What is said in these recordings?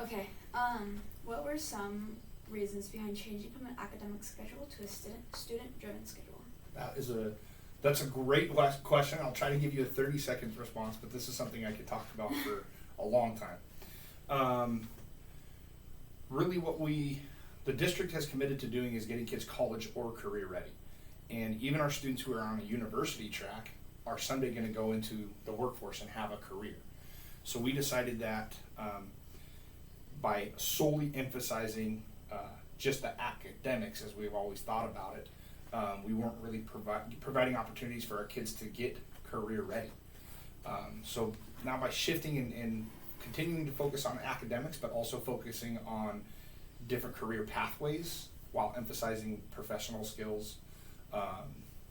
Okay, what were some reasons behind changing from an academic schedule to a student-driven schedule? That's a great question. I'll try to give you a 30-second response, but this is something I could talk about for a long time. Really what the district has committed to doing is getting kids college or career ready. And even our students who are on a university track are someday going to go into the workforce and have a career. So we decided that by solely emphasizing just the academics, as we've always thought about it, we weren't really providing opportunities for our kids to get career ready. So now by shifting and continuing to focus on academics, but also focusing on different career pathways while emphasizing professional skills,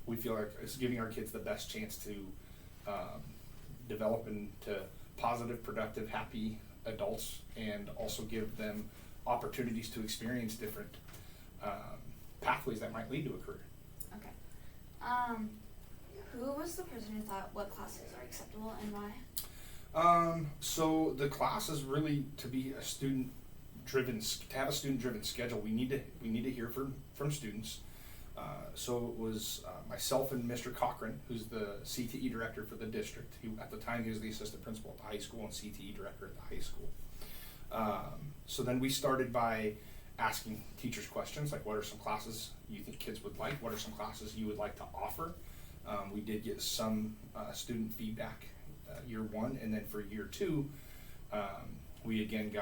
we feel like it's giving our kids the best chance to develop into positive, productive, happy adults, and also give them opportunities to experience different pathways that might lead to a career. Okay. Who was the person who thought what classes are acceptable and why? So the class is really to be a student-driven, to have a student-driven schedule. We need to hear from students. So it was myself and Mr. Cochran, who's the CTE director for the district. At the time, he was the assistant principal at the high school and CTE director at the high school. So then we started by asking teachers questions like, what are some classes you think kids would like? What are some classes you would like to offer? We did get some student feedback year one, and then for year two, we again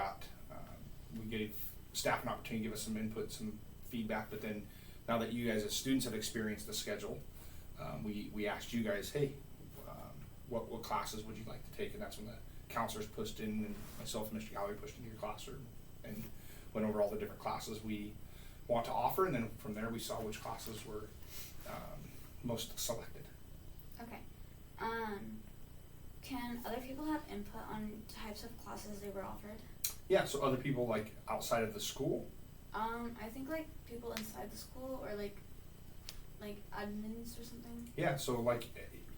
we gave staff an opportunity to give us some input, some feedback, but then now that you guys as students have experienced the schedule, we asked you guys, hey, what classes would you like to take? And that's when the counselors pushed in, and myself and Mr. Gallery pushed into your classroom and went over all the different classes we want to offer, and then from there we saw which classes were most selected. Okay. Can other people have input on types of classes they were offered? Yeah, so other people like outside of the school? I think like people inside the school or like admins or something. Yeah, so like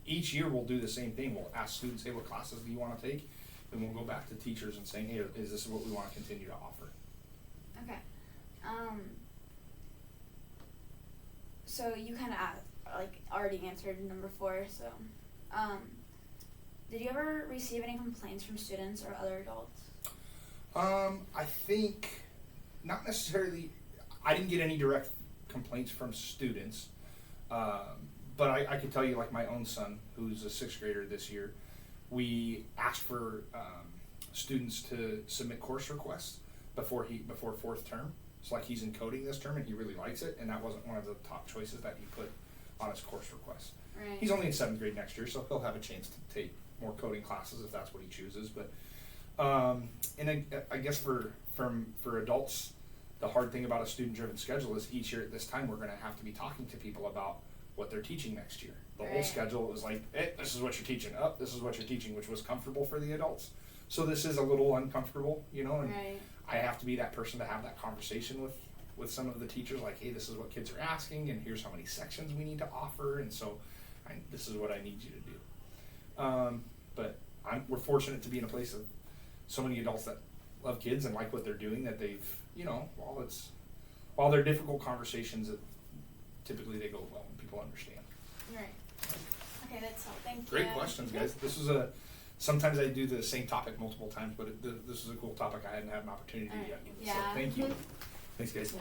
each year we'll do the same thing. We'll ask students, hey, what classes do you want to take? Then we'll go back to teachers and saying, hey, is this what we want to continue to offer? Okay. So you kind of already answered number 4. So, did you ever receive any complaints from students or other adults? I think not necessarily. I didn't get any direct complaints from students, but I can tell you, like my own son, who's a 6th grader this year, we asked for students to submit course requests before 4th term. So like he's in coding this term and he really likes it, and that wasn't one of the top choices that he put on his course request. Right. He's only in 7th grade next year, so he'll have a chance to take more coding classes if that's what he chooses. But and I guess for adults, the hard thing about a student-driven schedule is each year at this time we're going to have to be talking to people about what they're teaching next year. The whole schedule was like, hey, this is what you're teaching. Oh, this is what you're teaching, which was comfortable for the adults. So this is a little uncomfortable, and I have to be that person to have that conversation with some of the teachers, like, hey, this is what kids are asking, and here's how many sections we need to offer, and so this is what I need you to do. But we're fortunate to be in a place of so many adults that love kids and like what they're doing, that they've, while they're difficult conversations, typically they go well and people understand. Right. Okay, that's all. Thank you. Great questions, guys. This was sometimes I do the same topic multiple times, but this is a cool topic I hadn't had an opportunity yet. Yeah. So thank you. Thanks, guys.